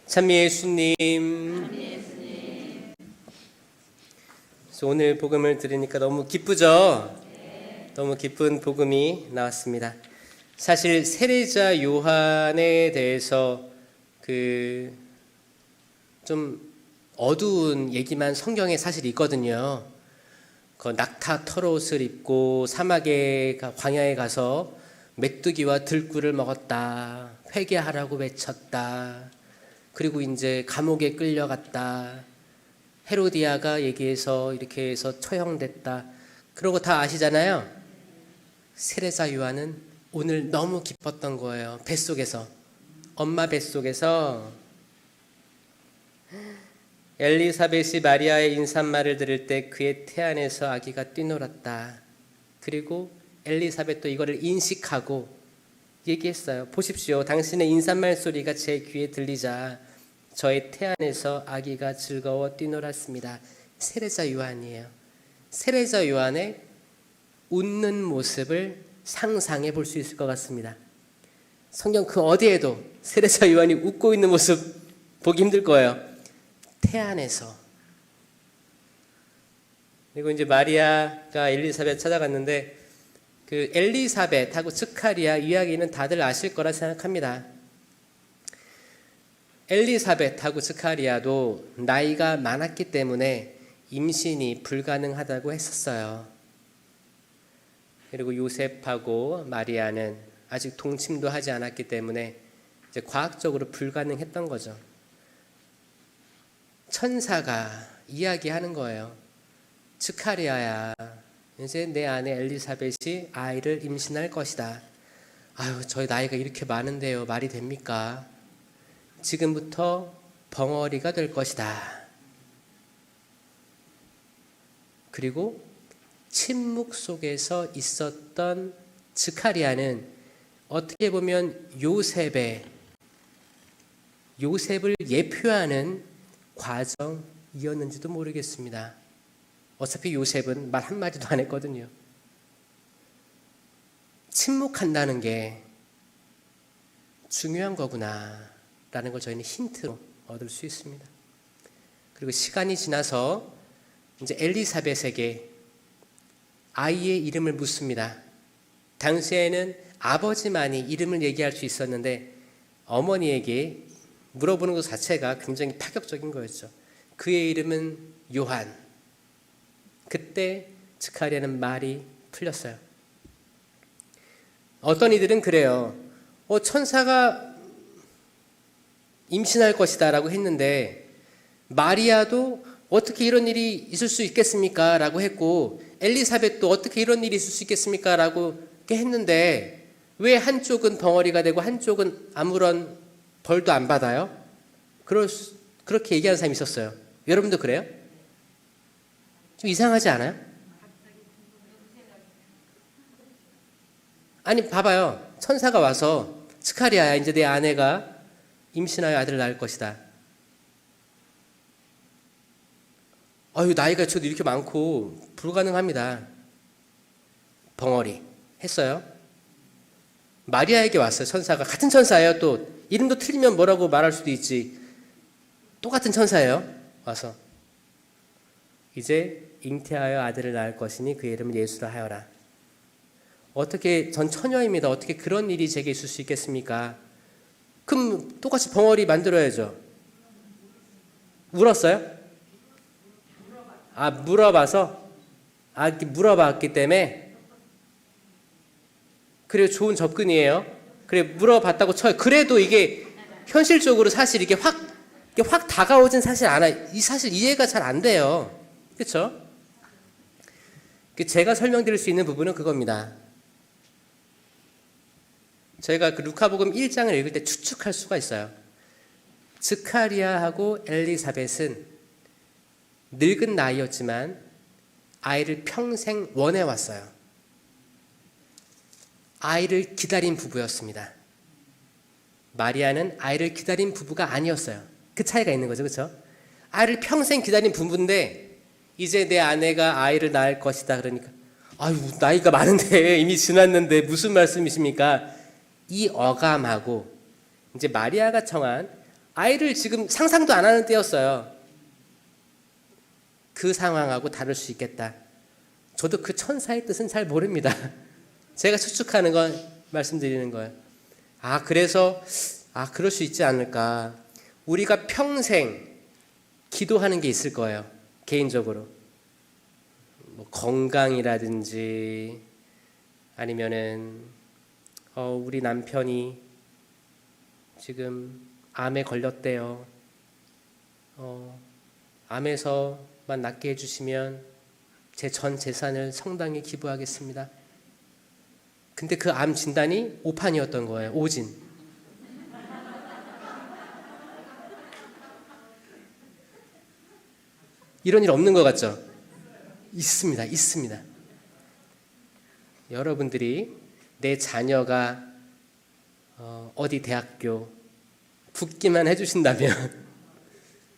찬미 예수님. 그래서 오늘 복음을 들으니까 너무 기쁘죠? 너무 기쁜 복음이 나왔습니다. 사실 세례자 요한에 대해서 좀 어두운 얘기만 성경에 사실 있거든요. 그 낙타 털옷을 입고 광야에 가서 메뚜기와 들꿀을 먹었다. 회개하라고 외쳤다. 그리고 이제 감옥에 끌려갔다. 헤로디아가 얘기해서 이렇게 해서 처형됐다. 그러고 다 아시잖아요. 세례자 요한은 오늘 너무 기뻤던 거예요. 뱃속에서, 엄마 뱃속에서 엘리사벳이 마리아의 인사말을 들을 때 그의 태안에서 아기가 뛰놀았다. 그리고 엘리사벳도 이거를 인식하고 얘기했어요. 보십시오. 당신의 인사말 소리가 제 귀에 들리자 저의 태안에서 아기가 즐거워 뛰놀았습니다. 세례자 요한이에요. 세례자 요한의 웃는 모습을 상상해 볼 수 있을 것 같습니다. 성경 그 어디에도 세례자 요한이 웃고 있는 모습 보기 힘들 거예요. 태안에서. 그리고 이제 마리아가 엘리사벳 찾아갔는데 그 엘리사벳하고 스가랴 이야기는 다들 아실 거라 생각합니다. 엘리사벳하고 스가랴도 나이가 많았기 때문에 임신이 불가능하다고 했었어요. 그리고 요셉하고 마리아는 아직 동침도 하지 않았기 때문에 이제 과학적으로 불가능했던 거죠. 천사가 이야기하는 거예요. 스가랴야, 이제 내 아내 엘리사벳이 아이를 임신할 것이다. 아유, 저희 나이가 이렇게 많은데요. 말이 됩니까? 지금부터 벙어리가 될 것이다. 그리고 침묵 속에서 있었던 스가랴는 어떻게 보면 요셉을 예표하는 과정이었는지도 모르겠습니다. 어차피 요셉은 말 한마디도 안 했거든요. 침묵한다는 게 중요한 거구나 라는 걸 저희는 힌트로 얻을 수 있습니다. 그리고 시간이 지나서 이제 엘리사벳에게 아이의 이름을 묻습니다. 당시에는 아버지만이 이름을 얘기할 수 있었는데 어머니에게 물어보는 것 자체가 굉장히 파격적인 거였죠. 그의 이름은 요한. 그때 스가랴는 말이 풀렸어요. 어떤 이들은 그래요. 천사가 임신할 것이다 라고 했는데 마리아도 어떻게 이런 일이 있을 수 있겠습니까? 라고 했고 엘리사벳도 어떻게 이런 일이 있을 수 있겠습니까? 라고 했는데 왜 한쪽은 벙어리가 되고 한쪽은 아무런 벌도 안 받아요? 그렇게 얘기하는 사람이 있었어요. 여러분도 그래요? 좀 이상하지 않아요? 아니 봐봐요. 천사가 와서 스가랴야, 이제 내 아내가 임신하여 아들을 낳을 것이다. 아유, 나이가 저도 이렇게 많고 불가능합니다. 벙어리 했어요. 마리아에게 왔어요. 천사가. 같은 천사예요. 또 이름도 틀리면 뭐라고 말할 수도 있지. 똑같은 천사예요. 와서 이제 잉태하여 아들을 낳을 것이니 그의 이름을 예수라 하여라. 어떻게, 전 처녀입니다. 어떻게 그런 일이 제게 있을 수 있겠습니까? 그럼 똑같이 벙어리 만들어야죠. 울었어요? 물어봐서? 물어봤기 때문에? 그래, 좋은 접근이에요. 그래, 물어봤다고 쳐요. 그래도 이게 현실적으로 사실 이게 확 다가오진 사실 않아요. 사실 이해가 잘 안 돼요. 그렇죠? 제가 설명드릴 수 있는 부분은 그겁니다. 저희가 그 루카복음 1장을 읽을 때 추측할 수가 있어요. 스가랴하고 엘리사벳은 늙은 나이였지만 아이를 평생 원해왔어요. 아이를 기다린 부부였습니다. 마리아는 아이를 기다린 부부가 아니었어요. 그 차이가 있는 거죠. 그렇죠? 아이를 평생 기다린 부부인데 이제 내 아내가 아이를 낳을 것이다 그러니까 아유, 나이가 많은데 이미 지났는데 무슨 말씀이십니까? 이 어감하고 이제 마리아가 청한 아이를 지금 상상도 안 하는 때였어요. 그 상황하고 다를 수 있겠다. 저도 그 천사의 뜻은 잘 모릅니다. 제가 추측하는 건 말씀드리는 거예요. 그래서 그럴 수 있지 않을까. 우리가 평생 기도하는 게 있을 거예요. 개인적으로. 뭐 건강이라든지 아니면은 우리 남편이 지금 암에 걸렸대요. 암에서만 낫게 해주시면 제 전 재산을 성당에 기부하겠습니다. 근데 그 암 진단이 오판이었던 거예요. 오진. 이런 일 없는 것 같죠? 있습니다. 있습니다. 여러분들이 내 자녀가 어디 대학교 붙기만 해주신다면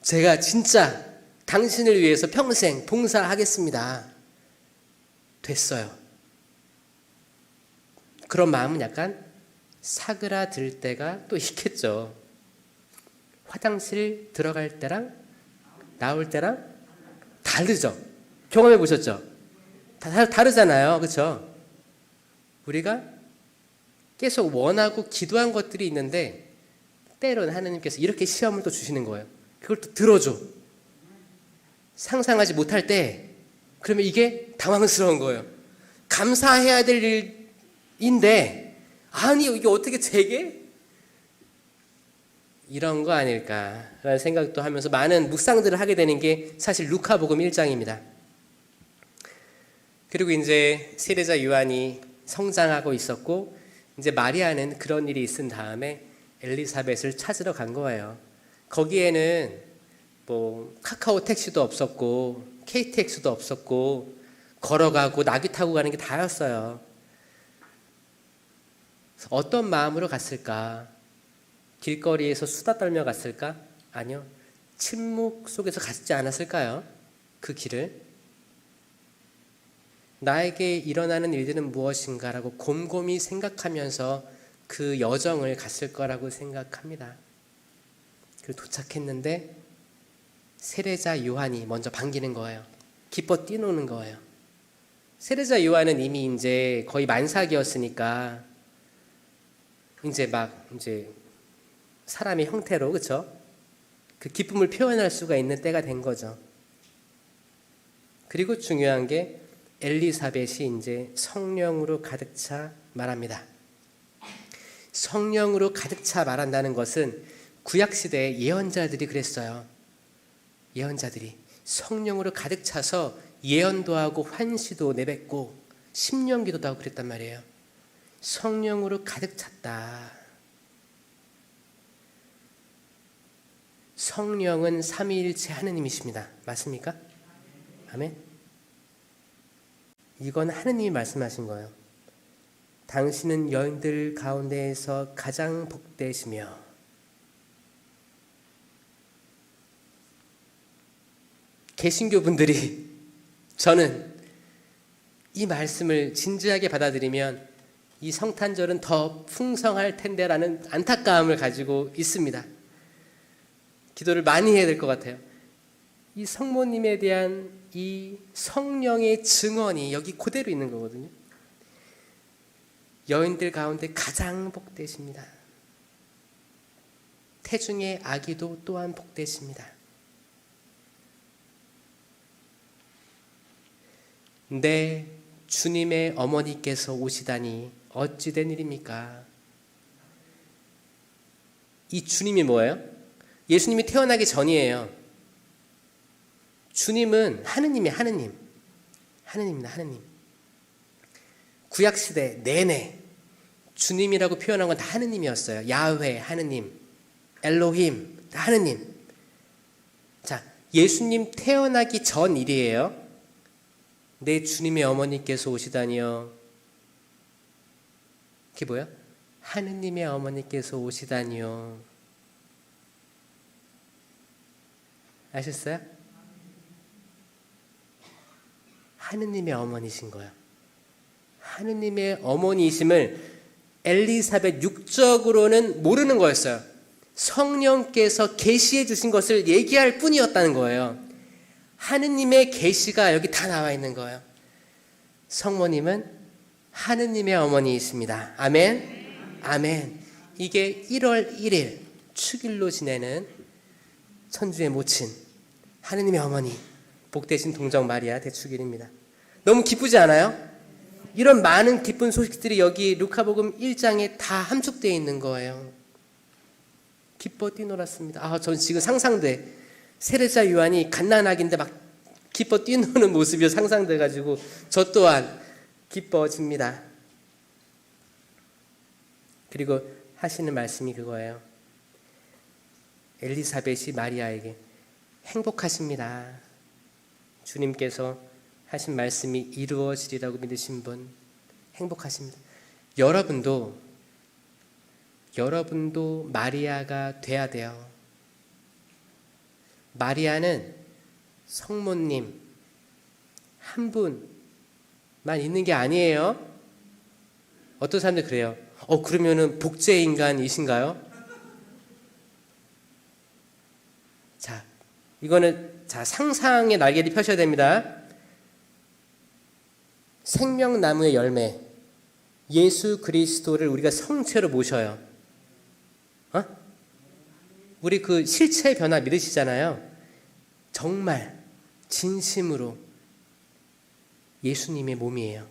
제가 진짜 당신을 위해서 평생 봉사하겠습니다. 됐어요. 그런 마음은 약간 사그라들 때가 또 있겠죠. 화장실 들어갈 때랑 나올 때랑 다르죠. 경험해 보셨죠? 다르잖아요. 그렇죠? 우리가 계속 원하고 기도한 것들이 있는데 때로는 하나님께서 이렇게 시험을 또 주시는 거예요. 그걸 또 들어줘. 상상하지 못할 때 그러면 이게 당황스러운 거예요. 감사해야 될 일인데 아니 이게 어떻게 제게? 이런 거 아닐까라는 생각도 하면서 많은 묵상들을 하게 되는 게 사실 루카복음 1장입니다. 그리고 이제 세례자 요한이 성장하고 있었고 이제 마리아는 그런 일이 있은 다음에 엘리사벳을 찾으러 간 거예요. 거기에는 뭐 카카오 택시도 없었고 KTX도 없었고 걸어가고 나귀 타고 가는 게 다였어요. 어떤 마음으로 갔을까? 길거리에서 수다 떨며 갔을까? 아니요. 침묵 속에서 갔지 않았을까요? 그 길을. 나에게 일어나는 일들은 무엇인가라고 곰곰이 생각하면서 그 여정을 갔을 거라고 생각합니다. 그리고 도착했는데 세례자 요한이 먼저 반기는 거예요. 기뻐 뛰노는 거예요. 세례자 요한은 이미 이제 거의 만삭이었으니까 이제 사람의 형태로 그렇죠? 그 기쁨을 표현할 수가 있는 때가 된 거죠. 그리고 중요한 게 엘리사벳이 이제 성령으로 가득 차 말합니다. 성령으로 가득 차 말한다는 것은 구약 시대의 예언자들이 그랬어요. 예언자들이 성령으로 가득 차서 예언도 하고 환시도 내뱉고 심령기도도 하고 그랬단 말이에요. 성령으로 가득 찼다. 성령은 삼위일체 하느님이십니다. 맞습니까? 아멘. 이건 하느님이 말씀하신 거예요. 당신은 여인들 가운데에서 가장 복되시며 개신교 분들이 저는 이 말씀을 진지하게 받아들이면 이 성탄절은 더 풍성할 텐데라는 안타까움을 가지고 있습니다. 기도를 많이 해야 될 것 같아요. 이 성모님에 대한 이 성령의 증언이 여기 그대로 있는 거거든요. 여인들 가운데 가장 복되십니다. 태중의 아기도 또한 복되십니다. 내 주님의 어머니께서 오시다니 어찌 된 일입니까? 이 주님이 뭐예요? 예수님이 태어나기 전이에요. 주님은 하느님이에요. 하느님입니다. 하느님. 구약시대 내내 주님이라고 표현한 건 다 하느님이었어요. 야훼 하느님, 엘로힘 다 하느님. 자, 예수님 태어나기 전 일이에요. 내 주님의 어머니께서 오시다니요. 그게 뭐야? 하느님의 어머니께서 오시다니요. 아셨어요? 하느님의 어머니신 거예요. 하느님의 어머니이심을 엘리사벳 육적으로는 모르는 거였어요. 성령께서 계시해 주신 것을 얘기할 뿐이었다는 거예요. 하느님의 계시가 여기 다 나와 있는 거예요. 성모님은 하느님의 어머니이십니다. 아멘. 아멘. 이게 1월 1일 축일로 지내는 천주의 모친 하느님의 어머니 복되신 동정 마리아 대축일입니다. 너무 기쁘지 않아요? 이런 많은 기쁜 소식들이 여기 루카복음 1장에 다 함축되어 있는 거예요. 기뻐 뛰놀았습니다. 전 지금 상상돼. 세례자 요한이 갓난아기인데 막 기뻐 뛰노는 모습이 상상돼가지고 저 또한 기뻐집니다. 그리고 하시는 말씀이 그거예요. 엘리사벳이 마리아에게 행복하십니다. 주님께서 하신 말씀이 이루어지리라고 믿으신 분 행복하십니다. 여러분도 마리아가 돼야 돼요. 마리아는 성모님 한 분만 있는 게 아니에요. 어떤 사람들 그래요. 그러면은 복제 인간이신가요? 자, 이거는 상상의 날개를 펴셔야 됩니다. 생명나무의 열매 예수 그리스도를 우리가 성체로 모셔요. 우리 그 실체 변화 믿으시잖아요. 정말 진심으로 예수님의 몸이에요.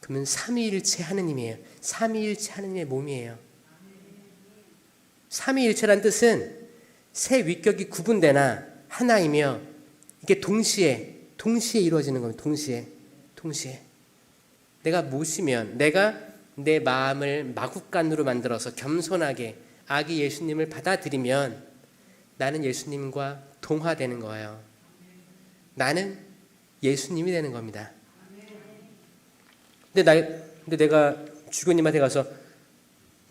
그러면 삼위일체 하느님이에요. 삼위일체 하느님의 몸이에요. 삼위일체란 뜻은 세 위격이 구분되나 하나이며 이게 동시에 이루어지는 겁니다. 동시에 내가 모시면, 내가 내 마음을 마구간으로 만들어서 겸손하게 아기 예수님을 받아들이면 나는 예수님과 동화되는 거예요. 나는 예수님이 되는 겁니다. 근데 내가 주교님한테 가서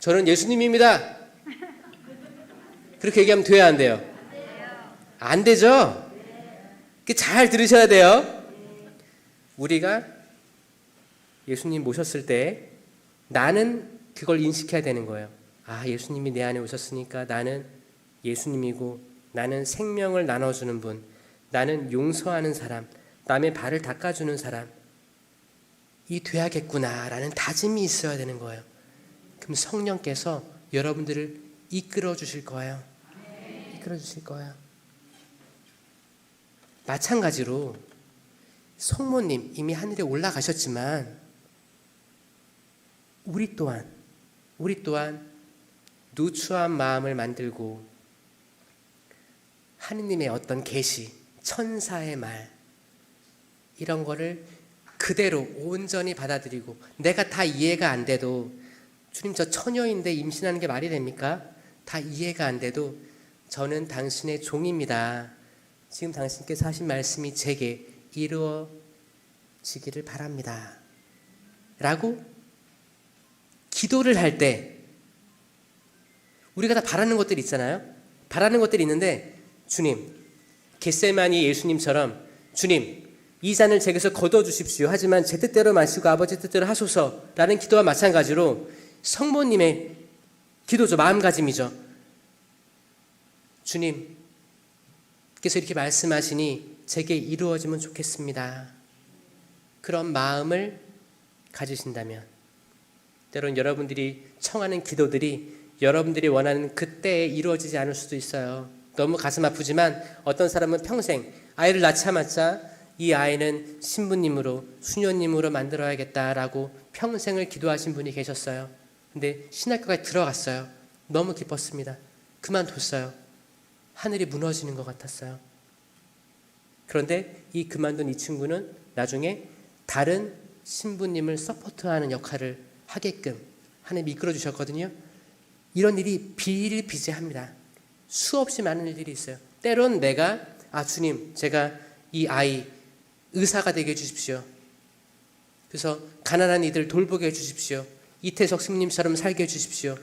저는 예수님입니다. 그렇게 얘기하면 돼야 안 돼요? 안 되죠? 잘 들으셔야 돼요. 우리가 예수님 모셨을 때 나는 그걸 인식해야 되는 거예요. 예수님이 내 안에 오셨으니까 나는 예수님이고 나는 생명을 나눠주는 분, 나는 용서하는 사람, 남의 발을 닦아주는 사람 이 돼야겠구나라는 다짐이 있어야 되는 거예요. 그럼 성령께서 여러분들을 이끌어 주실 거예요. 이끌어 주실 거예요. 마찬가지로 성모님 이미 하늘에 올라가셨지만 우리 또한 누추한 마음을 만들고 하느님의 어떤 계시, 천사의 말 이런 거를 그대로 온전히 받아들이고 내가 다 이해가 안 돼도 주님 저 처녀인데 임신하는 게 말이 됩니까? 다 이해가 안 돼도 저는 당신의 종입니다. 지금 당신께서 하신 말씀이 제게 이루어지기를 바랍니다. 라고 기도를 할 때 우리가 다 바라는 것들이 있잖아요. 바라는 것들이 있는데 주님, 겟세마니 예수님처럼 주님 이 잔을 제게서 거둬주십시오. 하지만 제 뜻대로 마시고 아버지 뜻대로 하소서라는 기도와 마찬가지로 성모님의 기도죠. 마음가짐이죠. 주님께서 이렇게 말씀하시니 제게 이루어지면 좋겠습니다. 그런 마음을 가지신다면 때론 여러분들이 청하는 기도들이 여러분들이 원하는 그때에 이루어지지 않을 수도 있어요. 너무 가슴 아프지만 어떤 사람은 평생 아이를 낳자마자 이 아이는 신부님으로 수녀님으로 만들어야겠다라고 평생을 기도하신 분이 계셨어요. 근데 신학교에 들어갔어요. 너무 기뻤습니다. 그만뒀어요. 하늘이 무너지는 것 같았어요. 그런데 이 그만둔 이 친구는 나중에 다른 신부님을 서포트하는 역할을 하게끔 하나님이 이끌어 주셨거든요. 이런 일이 비일비재합니다. 수없이 많은 일들이 있어요. 때론 내가 주님 제가 이 아이 의사가 되게 해주십시오. 그래서 가난한 이들 돌보게 해주십시오. 이태석 스님처럼 살게 해주십시오.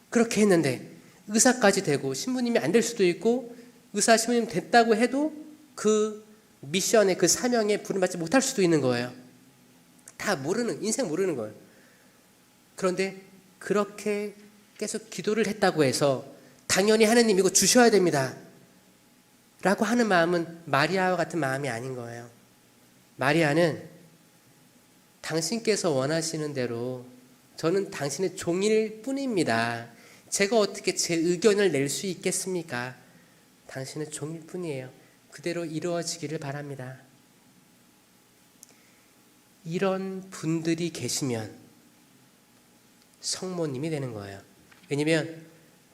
그렇게 했는데 의사까지 되고 신부님이 안 될 수도 있고 의사 신부님 됐다고 해도 그 미션의 그 사명에 부름받지 못할 수도 있는 거예요. 다 모르는, 인생 모르는 거예요. 그런데 그렇게 계속 기도를 했다고 해서 당연히 하느님 이거 주셔야 됩니다 라고 하는 마음은 마리아와 같은 마음이 아닌 거예요. 마리아는 당신께서 원하시는 대로 저는 당신의 종일 뿐입니다. 제가 어떻게 제 의견을 낼 수 있겠습니까? 당신은 종일 뿐이에요. 그대로 이루어지기를 바랍니다. 이런 분들이 계시면 성모님이 되는 거예요. 왜냐면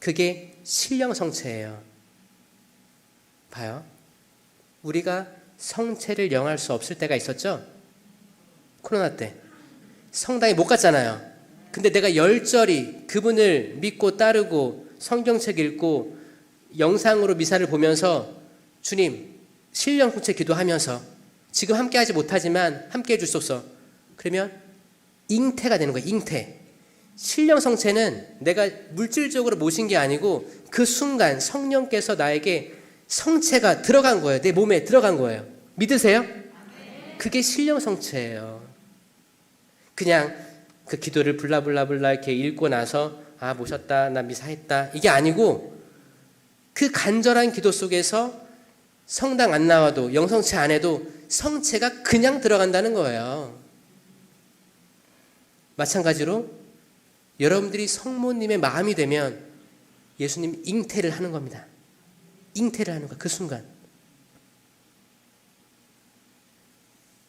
그게 신령성체예요. 봐요. 우리가 성체를 영할 수 없을 때가 있었죠? 코로나 때. 성당에 못 갔잖아요. 근데 내가 열절히 그분을 믿고 따르고 성경책 읽고 영상으로 미사를 보면서 주님, 신령성체 기도하면서 지금 함께하지 못하지만 함께해 주소서. 그러면 잉태가 되는 거예요. 잉태. 신령성체는 내가 물질적으로 모신 게 아니고 그 순간 성령께서 나에게 성체가 들어간 거예요. 내 몸에 들어간 거예요. 믿으세요? 그게 신령성체예요. 그냥 그 기도를 블라블라블라 이렇게 읽고 나서 아 모셨다 나 미사했다 이게 아니고 그 간절한 기도 속에서 성당 안 나와도 영성체 안 해도 성체가 그냥 들어간다는 거예요. 마찬가지로 여러분들이 성모님의 마음이 되면 예수님 잉태를 하는 겁니다. 잉태를 하는 거야. 그 순간.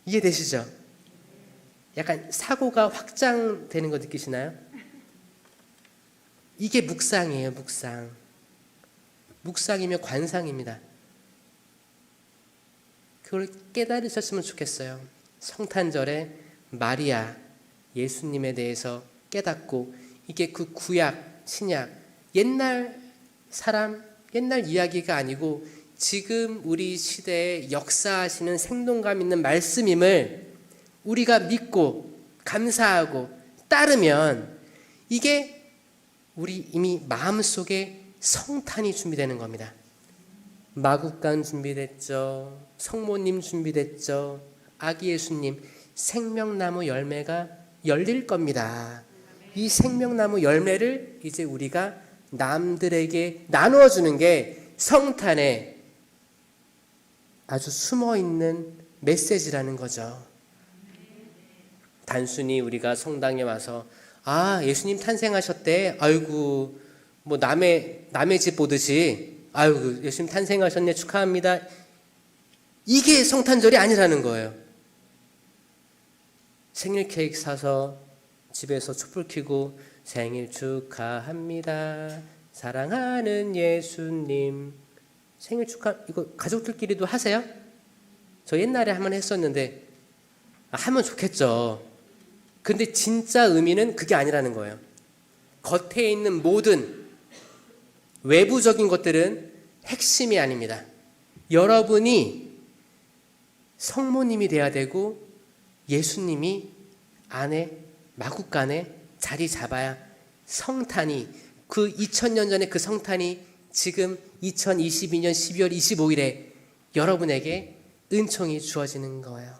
이해되시죠? 약간 사고가 확장되는 거 느끼시나요? 이게 묵상이에요. 묵상. 묵상이면 관상입니다. 그걸 깨달으셨으면 좋겠어요. 성탄절에 마리아 예수님에 대해서 깨닫고 이게 그 구약, 신약, 옛날 사람, 옛날 이야기가 아니고 지금 우리 시대에 역사하시는 생동감 있는 말씀임을 우리가 믿고 감사하고 따르면 이게 우리 이미 마음속에 성탄이 준비되는 겁니다. 마국간 준비됐죠. 성모님 준비됐죠. 아기 예수님 생명나무 열매가 열릴 겁니다. 이 생명나무 열매를 이제 우리가 남들에게 나누어주는 게 성탄에 아주 숨어있는 메시지라는 거죠. 단순히 우리가 성당에 와서 아 예수님 탄생하셨대 아이고 뭐 남의 집 보듯이 아이고 예수님 탄생하셨네 축하합니다 이게 성탄절이 아니라는 거예요. 생일 케이크 사서 집에서 촛불 켜고 생일 축하합니다 사랑하는 예수님 생일 축하 이거 가족들끼리도 하세요? 저 옛날에 한번 했었는데 하면 좋겠죠. 근데 진짜 의미는 그게 아니라는 거예요. 겉에 있는 모든 외부적인 것들은 핵심이 아닙니다. 여러분이 성모님이 돼야 되고 예수님이 안에 마국간에 자리 잡아야 성탄이 그 2000년 전에 그 성탄이 지금 2022년 12월 25일에 여러분에게 은총이 주어지는 거예요.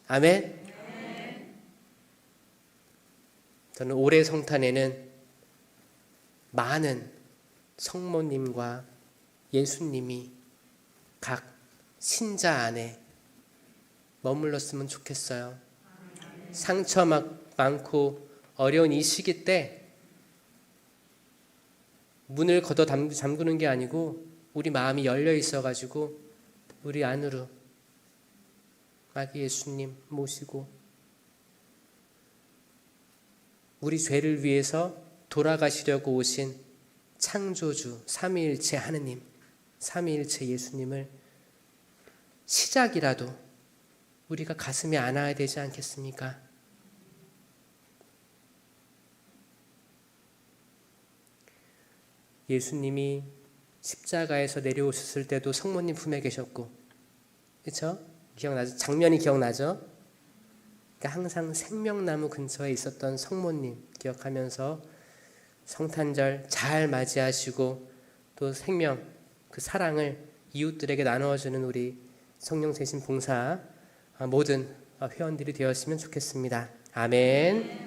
아멘. 저는 올해 성탄에는 많은 성모님과 예수님이 각 신자 안에 머물렀으면 좋겠어요. 상처 많고 어려운 이 시기 때 문을 걷어 잠그는 게 아니고 우리 마음이 열려 있어가지고 우리 안으로 아기 예수님 모시고 우리 죄를 위해서 돌아가시려고 오신 창조주 삼위일체 하느님, 삼위일체 예수님을 시작이라도 우리가 가슴에 안아야 되지 않겠습니까? 예수님이 십자가에서 내려오셨을 때도 성모님 품에 계셨고, 그렇죠? 기억나죠? 장면이 기억나죠? 그러니까 항상 생명나무 근처에 있었던 성모님 기억하면서 성탄절 잘 맞이하시고 또 생명, 그 사랑을 이웃들에게 나누어주는 우리 성령 세신 봉사 모든 회원들이 되었으면 좋겠습니다. 아멘.